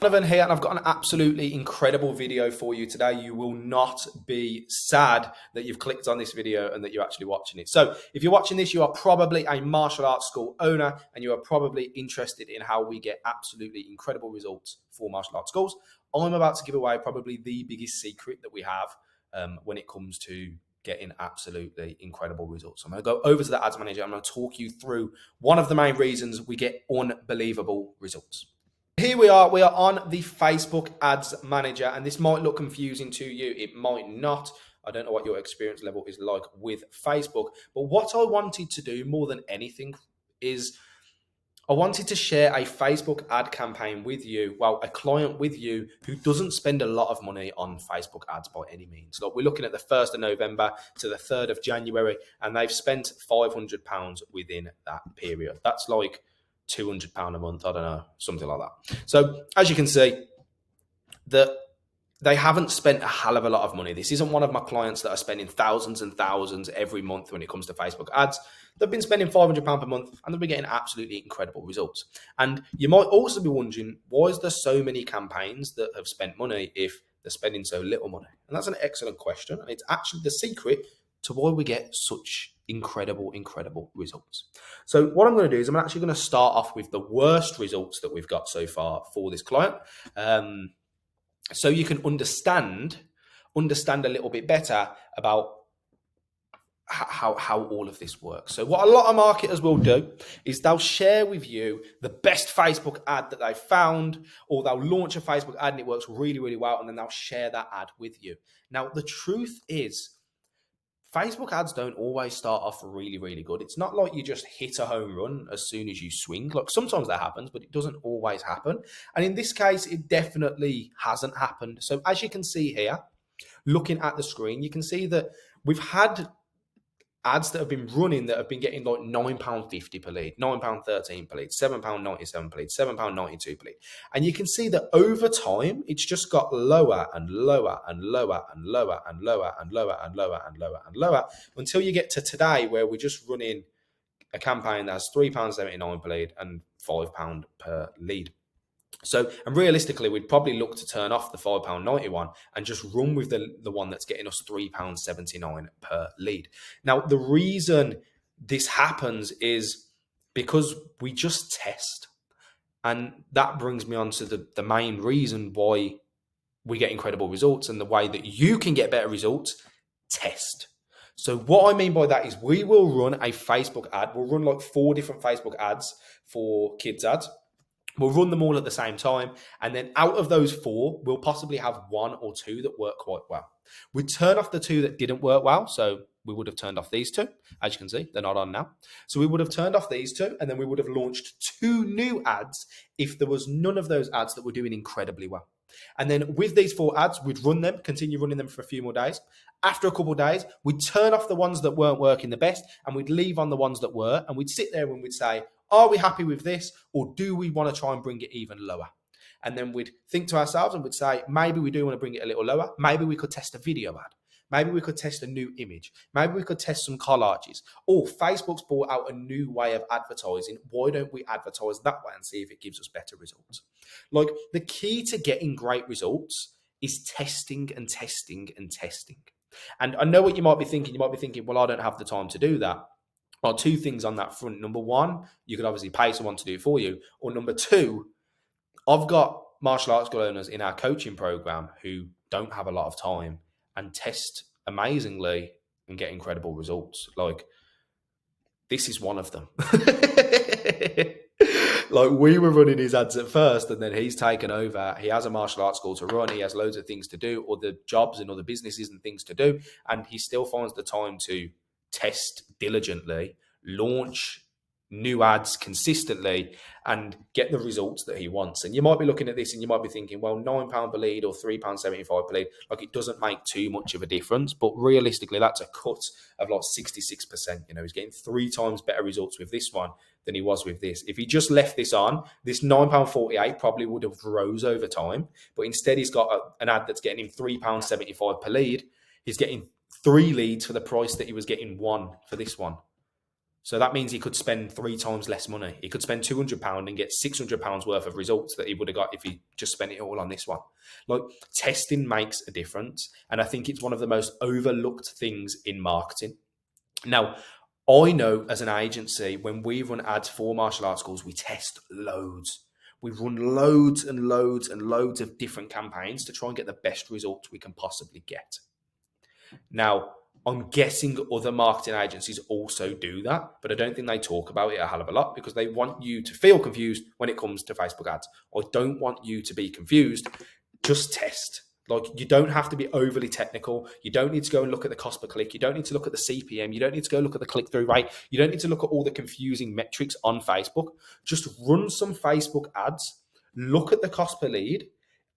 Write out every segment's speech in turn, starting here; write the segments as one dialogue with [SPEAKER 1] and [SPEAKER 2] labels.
[SPEAKER 1] Donovan here, and I've got an absolutely incredible video for you today. You will not be sad that you've clicked on this video and that you're actually watching it. So if you're watching this, you are probably a martial arts school owner and you are probably interested in how we get absolutely incredible results for martial arts schools. I'm about to give away probably the biggest secret that we have when it comes to getting absolutely incredible results. I'm going to go over to the ads manager. I'm going to talk you through one of the main reasons we get unbelievable results. Here we are on the Facebook Ads Manager, and this might look confusing to you. It might not. I don't know what your experience level is like with Facebook, but what I wanted to do more than anything is I wanted to share a Facebook ad campaign with you, well, a client with you who doesn't spend a lot of money on Facebook ads by any means. Like we're looking at the 1st of November to the 3rd of January, and they've spent £500 within that period. That's like £200 a month, I don't know, something like that. So as you can see, they haven't spent a hell of a lot of money. This isn't one of my clients that are spending thousands and thousands every month when it comes to Facebook ads. They've been spending £500 per month and they've been getting absolutely incredible results. And you might also be wondering, why is there so many campaigns that have spent money if they're spending so little money? And that's an excellent question. And it's actually the secret to why we get such incredible results. So what I'm going to do is I'm actually going to start off with the worst results that we've got so far for this client. So you can understand a little bit better about how all of this works. So what a lot of marketers will do is they'll share with you the best Facebook ad that they found, or they'll launch a Facebook ad and it works really well, and then they'll share that ad with you. Now, the truth is, Facebook ads don't always start off really good. It's not like you just hit a home run as soon as you swing. Like sometimes that happens, but it doesn't always happen. And in this case, it definitely hasn't happened. So as you can see here, looking at the screen, you can see that we've had ads that have been running that have been getting like £9.50 per lead, £9.13 per lead, £7.97 per lead, £7.92 per lead. And you can see that over time, it's just got lower and lower until you get to today, where we're just running a campaign that's £3.79 per lead and £5 per lead. So, and realistically, we'd probably look to turn off the £5.91 and just run with the one that's getting us £3.79 per lead. Now, the reason this happens is because we just test. And that brings me on to the main reason why we get incredible results, and the way that you can get better results: test. So what I mean by that is we will run a Facebook ad. We'll run like 4 different Facebook ads for kids ads. We'll run them all at the same time. And then out of those 4, we'll possibly have 1 or 2 that work quite well. We turn off the 2 that didn't work well. So we would have turned off these 2. As you can see, they're not on now. So we would have turned off these 2, and then we would have launched 2 new ads if there was none of those ads that were doing incredibly well. And then with these 4 ads, we'd run them, continue running them for a few more days. After a couple of days, we'd turn off the ones that weren't working the best, and we'd leave on the ones that were, and we'd sit there and we'd say, are we happy with this, or do we want to try and bring it even lower? And then we'd think to ourselves and we'd say, maybe we do want to bring it a little lower. Maybe we could test a video ad. Maybe we could test a new image. Maybe we could test some collages. Or Facebook's brought out a new way of advertising. Why don't we advertise that way and see if it gives us better results? Like, the key to getting great results is testing and testing and testing. And I know what you might be thinking. You might be thinking, well, I don't have the time to do that. Well, 2 things on that front. Number 1, you could obviously pay someone to do it for you. Or number 2, I've got martial arts school owners in our coaching program who don't have a lot of time and test amazingly and get incredible results. Like, this is one of them. Like, we were running his ads at first, and then he's taken over. He has a martial arts school to run. He has loads of things to do, other jobs and other businesses and things to do. And he still finds the time to test diligently, launch new ads consistently, and get the results that he wants. And you might be looking at this and you might be thinking, well, £9 per lead or £3.75 per lead, like, it doesn't make too much of a difference. But realistically, that's a cut of like 66%. You know, he's getting 3 times better results with this one than he was with this. If he just left this on, this £9.48 probably would have rose over time. But instead, he's got an ad that's getting him £3.75 per lead. He's getting 3 leads for the price that he was getting 1 for this one. So that means he could spend 3 times less money. He could spend £200 and get £600 worth of results that he would have got if he just spent it all on this one. Like, testing makes a difference. And I think it's one of the most overlooked things in marketing. Now, I know as an agency, when we run ads for martial arts schools, we test loads. We run loads and loads and loads of different campaigns to try and get the best results we can possibly get. Now, I'm guessing other marketing agencies also do that, but I don't think they talk about it a hell of a lot because they want you to feel confused when it comes to Facebook ads. I don't want you to be confused. Just test. Like, you don't have to be overly technical. You don't need to go and look at the cost per click. You don't need to look at the CPM. You don't need to go look at the click-through rate. You don't need to look at all the confusing metrics on Facebook. Just run some Facebook ads. Look at the cost per lead.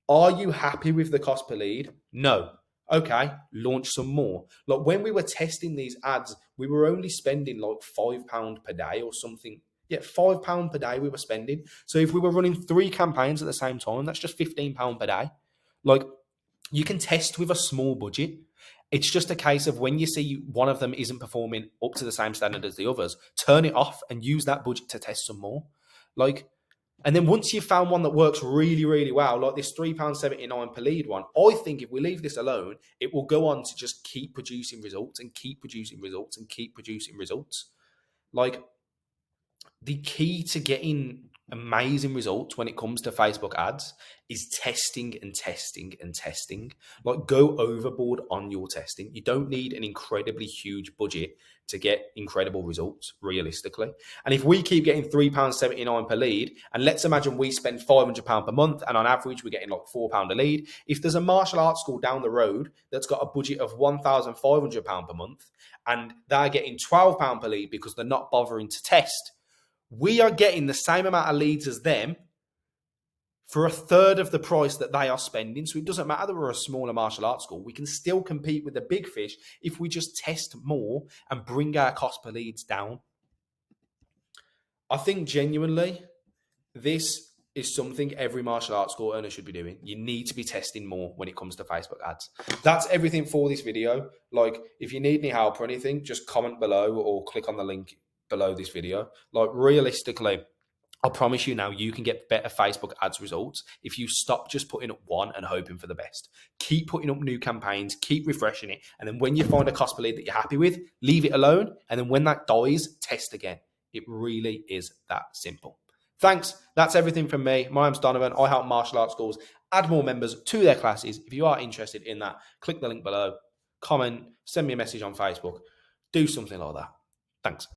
[SPEAKER 1] Are you happy with the cost per lead? No. Okay, launch some more. Like, when we were testing these ads, we were only spending like £5 per day or something. Yeah, £5 per day we were spending. So if we were running 3 campaigns at the same time, that's just £15 per day. Like, you can test with a small budget. It's just a case of when you see one of them isn't performing up to the same standard as the others, turn it off and use that budget to test some more. Like, and then once you've found one that works really, really well, like this £3.79 per lead one, I think if we leave this alone, it will go on to just keep producing results and keep producing results and keep producing results. Like, the key to getting amazing results when it comes to Facebook ads is testing and testing and testing. Like, go overboard on your testing. You don't need an incredibly huge budget to get incredible results, realistically. And if we keep getting £3.79 per lead, and let's imagine we spend £500 per month, and on average we're getting like £4 a lead. If there's a martial arts school down the road that's got a budget of £1,500 per month, and they're getting £12 per lead because they're not bothering to test, we are getting the same amount of leads as them for a third of the price that they are spending. So it doesn't matter that we're a smaller martial arts school. We can still compete with the big fish if we just test more and bring our cost per leads down. I think genuinely this is something every martial arts school owner should be doing. You need to be testing more when it comes to Facebook ads. That's everything for this video. Like, if you need any help or anything, just comment below or click on the link below this video. Like, realistically, I promise you now, you can get better Facebook ads results if you stop just putting up one and hoping for the best. Keep putting up new campaigns, keep refreshing it, and then when you find a cost per lead that you're happy with, leave it alone, and then when that dies, test again. It really is that simple. Thanks. That's everything from me. My name's Donovan. I help martial arts schools add more members to their classes. If you are interested in that, click the link below, comment, send me a message on Facebook, do something like that. Thanks.